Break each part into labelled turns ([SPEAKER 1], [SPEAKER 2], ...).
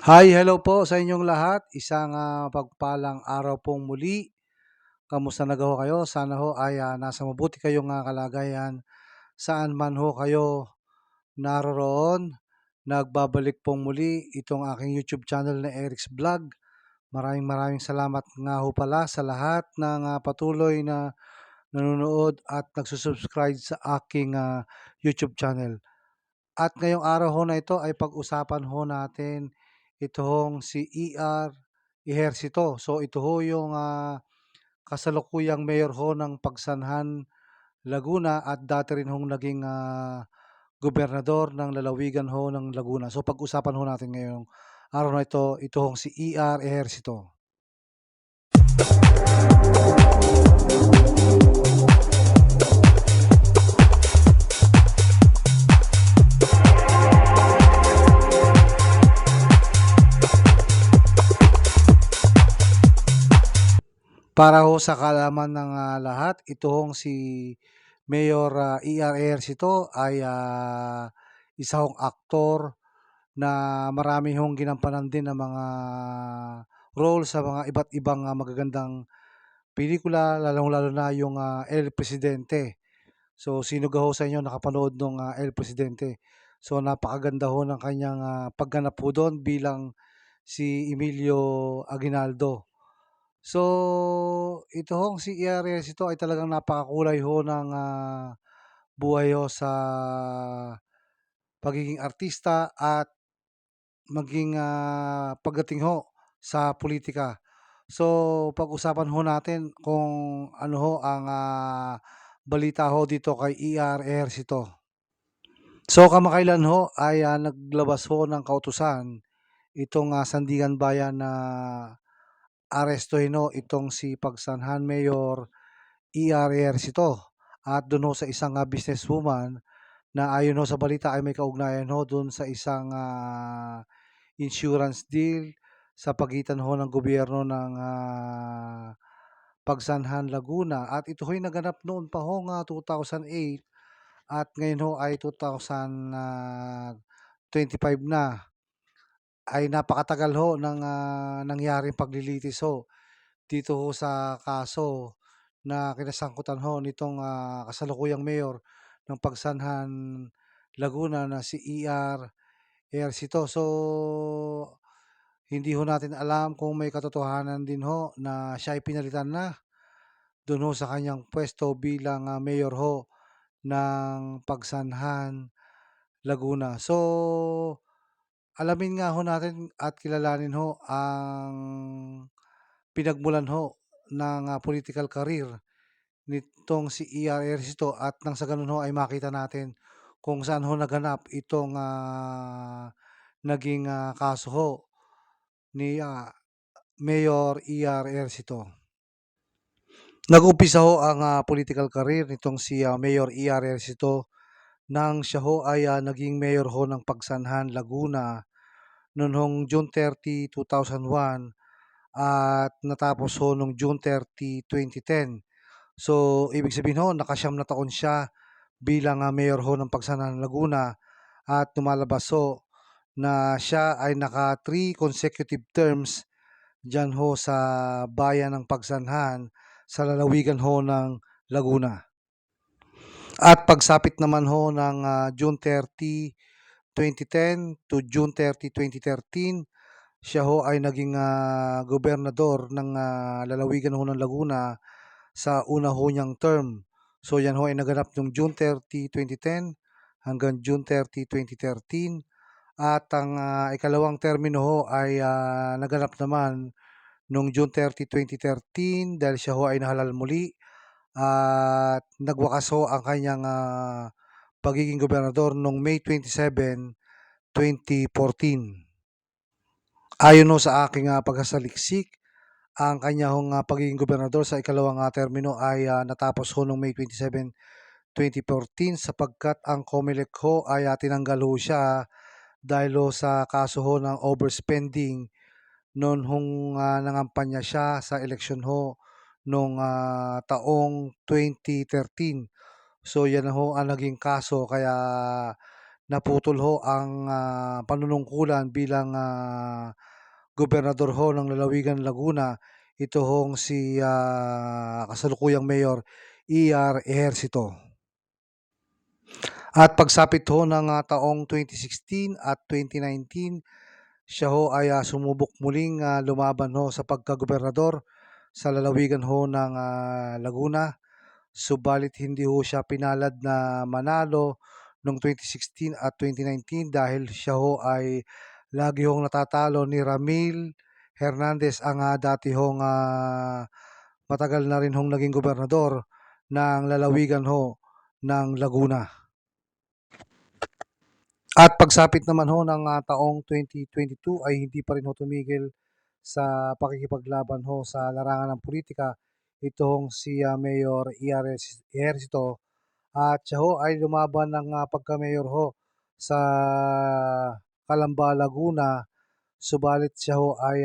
[SPEAKER 1] Hi, hello po sa inyong lahat. Isang pagpalang araw pong muli. Kamusta na ho kayo? Sana ho ay nasa mabuti kayong kalagayan. Saan man ho kayo naroroon, nagbabalik pong muli itong aking YouTube channel na Eric's Vlog. Maraming maraming salamat nga ho pala sa lahat ng patuloy na nanonood at nagsusubscribe sa aking YouTube channel. At ngayong araw ho na ito ay pag-usapan ho natin itong si ER Ejercito. So ito ho yung kasalukuyang mayor ho ng Pagsanhan, Laguna at dati rin hong naging gobernador ng lalawigan ho ng Laguna. So pag-usapan ho natin ngayong araw na ito hong si ER Ejercito. Para ho sa kaalaman ng lahat, ito hong si Mayor ER Ejercito ay isa hong aktor na marami hong ginampanan din ng mga role sa mga iba't ibang magagandang pelikula, lalong-lalo na yung El Presidente. So, sino ho sa inyo nakapanood nung El Presidente? So, napakaganda ho ng kanyang pagganap po doon bilang si Emilio Aguinaldo. So, ito hong si ERS ito ay talagang napakakulay ho ng buhay ho sa pagiging artista at maging pagdating ho sa politika. So, pag-usapan ho natin kung ano ho ang balita ho dito kay ER Ejercito. So, kamakailan ho ay naglabas ho ng kautusan itong Sandigan Bayan na arestuhin ho itong si Pagsanhan Mayor ER Ejercito at doon ho sa isang businesswoman na ayon ho sa balita ay may kaugnayan ho doon sa isang insurance deal sa pagitan ho ng gobyerno ng Pagsanhan, Laguna at ito ho'y naganap noon pa hong 2008 at ngayon ho ay 2025 na. Ay napakatagal ho ng nangyaring paglilitis ho dito ho sa kaso na kinasangkutan ho nitong kasalukuyang mayor ng Pagsanhan, Laguna na si ER Ejercito. So, hindi ho natin alam kung may katotohanan din ho na siya ay pinalitan na doon ho sa kanyang pwesto bilang mayor ho ng Pagsanhan, Laguna. So, alamin nga ho natin at kilalanin ho ang pinagmulan ho ng political career nitong si ER Ejercito at nang sa gano'n ho ay makita natin kung saan ho naganap itong naging kaso ho ni Mayor ER Ejercito. Nag-umpisa ho ang political career nitong si Mayor ER Ejercito nang siya ho ay naging mayor ho ng Pagsanhan, Laguna noon hong June 30, 2001 at natapos ho nung June 30, 2010. So, ibig sabihin ho, nakasyam na taon siya bilang mayor ho ng Pagsanhan, Laguna at lumalabas ho na siya ay naka 3 consecutive terms diyan ho sa bayan ng Pagsanhan sa lalawigan ho ng Laguna. At pagsapit naman ho ng June 30, 2010 to June 30, 2013, siya ho ay naging gobernador ng lalawigan ho ng Laguna sa una ho niyang term. So yan ho ay naganap noong June 30, 2010 hanggang June 30, 2013 at ang ikalawang termino ho ay naganap naman noong June 30, 2013 dahil siya ho ay nahalal muli at nagwakas ho ang kanyang pagiging gobernador noong May 27, 2014. Ayon ho sa aking pagsasaliksik, ang kanya hong pagiging gobernador sa ikalawang termino ay natapos ho noong May 27, 2014 sapagkat ang COMELEC ho ay tinanggal ho siya dahil ho sa kaso ho ng overspending noon hong nangampanya siya sa eleksyon ho noong taong 2013. So yan ho ang naging kaso kaya naputol ho ang panunungkulan bilang gobernador ho ng lalawigan ng Laguna. Ito hong si kasalukuyang Mayor E.R. Ejercito. At pagsapit ho ng taong 2016 at 2019, siya ho ay sumubok muling lumaban ho sa pagkagobernador sa lalawigan ho ng Laguna. Subalit hindi ho siya pinalad na manalo noong 2016 at 2019 dahil siya ho ay lagi hong natatalo ni Ramil Hernandez, ang dati hong matagal na rin hong naging gobernador ng lalawigan ho ng Laguna. At pagsapit naman ho ng taong 2022 ay hindi pa rin ho tumigil sa pakikipaglaban ho sa larangan ng politika itong si Mayor Ejercito, at siya ho ay lumaban ng pagka-mayor ho sa Calamba, Laguna. Subalit siya ho ay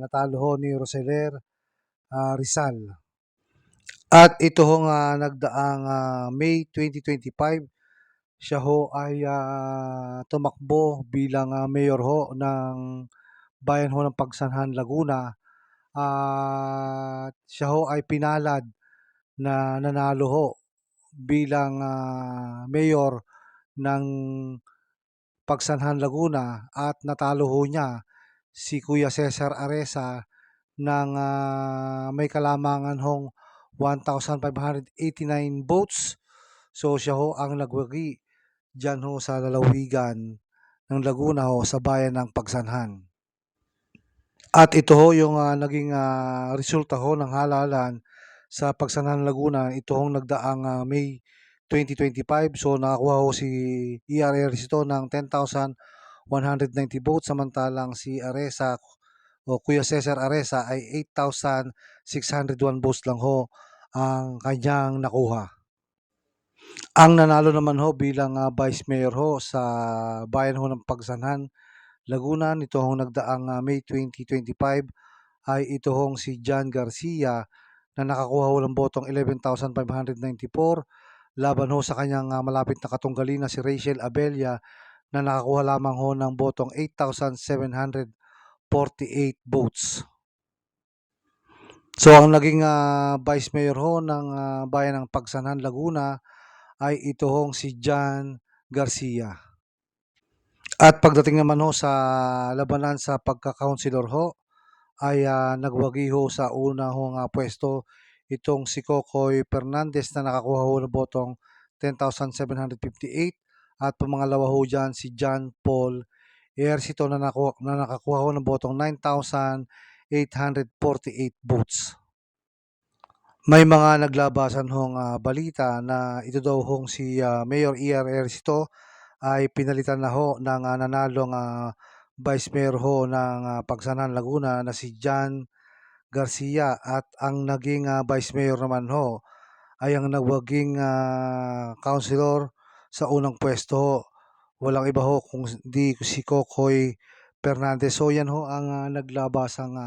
[SPEAKER 1] natalo ho ni Roseler Rizal. At ito ho nga nagdaang May 2025, siya ho ay tumakbo bilang mayor ho ng bayan ho ng Pagsanhan, Laguna. At siya ho ay pinalad na nanalo ho bilang mayor ng Pagsanhan, Laguna, at natalo ho niya si Kuya Cesar Aresa ng may kalamangan hong 1,589 votes. So siya ho ang nagwagi diyan ho sa lalawigan ng Laguna ho sa bayan ng Pagsanhan. At ito ho yung naging resulta ho ng halalan sa Pagsanhan, Laguna. Ito hong nagdaang May 2025. So nakakuha ho si E.R. Ejercito ng 10,190 votes, samantalang si Aresa o Kuya Cesar Aresa ay 8,601 votes lang ho ang kanyang nakuha. Ang nanalo naman ho bilang Vice Mayor ho sa bayan ho ng Pagsanhan, Laguna, nito hong nagdaang May 2025 ay ito hong si John Garcia na nakakuha ho ng botong 11,594 laban ho sa kanyang malapit na katunggali na si Rachel Abella na nakakuha lamang ho ng botong 8,748 votes. So ang naging Vice Mayor ho ng bayan ng Pagsanhan, Laguna ay ito hong si John Garcia. At pagdating naman ho sa labanan sa pagka-councilor ho, ay nagwagi ho sa una hong pwesto itong si Kokoy Fernandez na nakakuha ho ng botong 10,758, at pumangalawa ho dyan si John Paul Ejercito na nakakuha ho ng botong 9,848 votes. May mga naglabasan hong balita na ito daw hong si Mayor E.R. Ejercito ay pinalitan na ho ng nanalong Vice Mayor ho ng Pagsanhan, Laguna na si John Garcia, at ang naging Vice Mayor naman ho ay ang nagwaging councilor sa unang pwesto ho. Walang iba ho kung di si Kokoy Fernandez. So yan ho ang naglabasang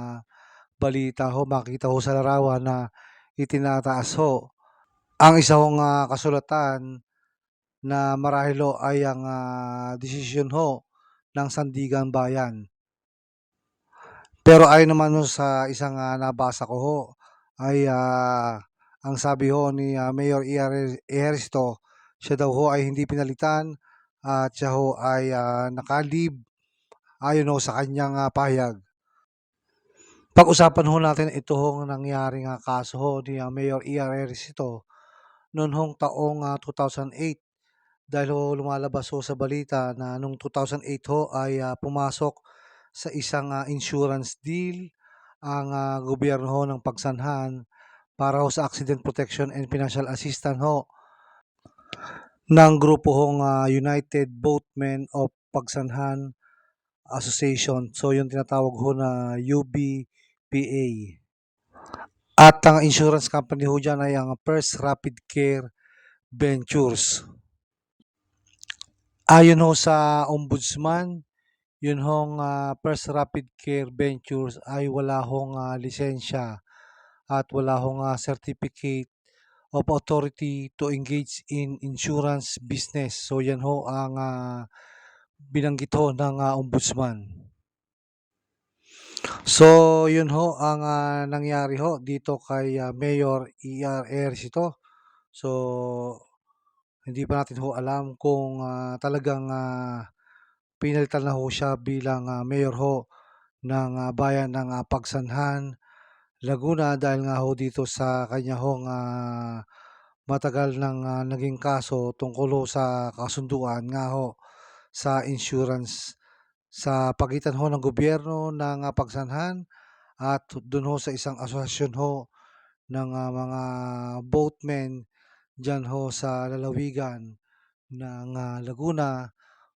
[SPEAKER 1] balita ho. Makita ho sa larawan na itinataas ho ang isa hong kasulatan na marahil ho ay ang desisyon ho ng Sandigan Bayan. Pero ayon naman ho sa isang nabasa ko ho ay ang sabi ho ni Mayor E.R. Ejercito, siya daw ho ay hindi pinalitan at siya ho ay nakalib ayon ho sa kanyang pahayag. Pag-usapan ho natin ito hong nangyaring kaso ho ni Mayor E.R. Ejercito noon hong taong 2008, dahil ho lumalabas ho sa balita na noong 2008 ho ay pumasok sa isang insurance deal ang gobyerno ho ng Pagsanhan para ho sa accident protection and financial assistance ho ng grupo hong United Boatmen of Pagsanhan Association. So yung tinatawag ho na UBPA. At ang insurance company ho dyan ay ang First Rapid Care Ventures. Ayon ho sa ombudsman, yun hong First Rapid Care Ventures ay wala hong lisensya at wala hong certificate of authority to engage in insurance business. So 'yan ho ang, binanggit ho ng, ombudsman. So 'yun ho ang, nangyari ho dito kay, Mayor Ejercito. So hindi pa natin ho alam kung, talagang, pinalitan na ho siya bilang, mayor ho ng, bayan ng, Pagsanhan, Laguna dahil nga ho dito sa kanya hong, matagal ng, naging kaso tungkol ho sa kasunduan nga ho sa insurance sa pagitan ho ng gobyerno ng, Pagsanhan at dun ho sa isang asosasyon ho ng, mga boatmen diyan ho sa lalawigan ng, Laguna,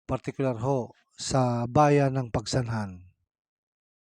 [SPEAKER 1] partikular ho sa bayan ng Pagsanhan.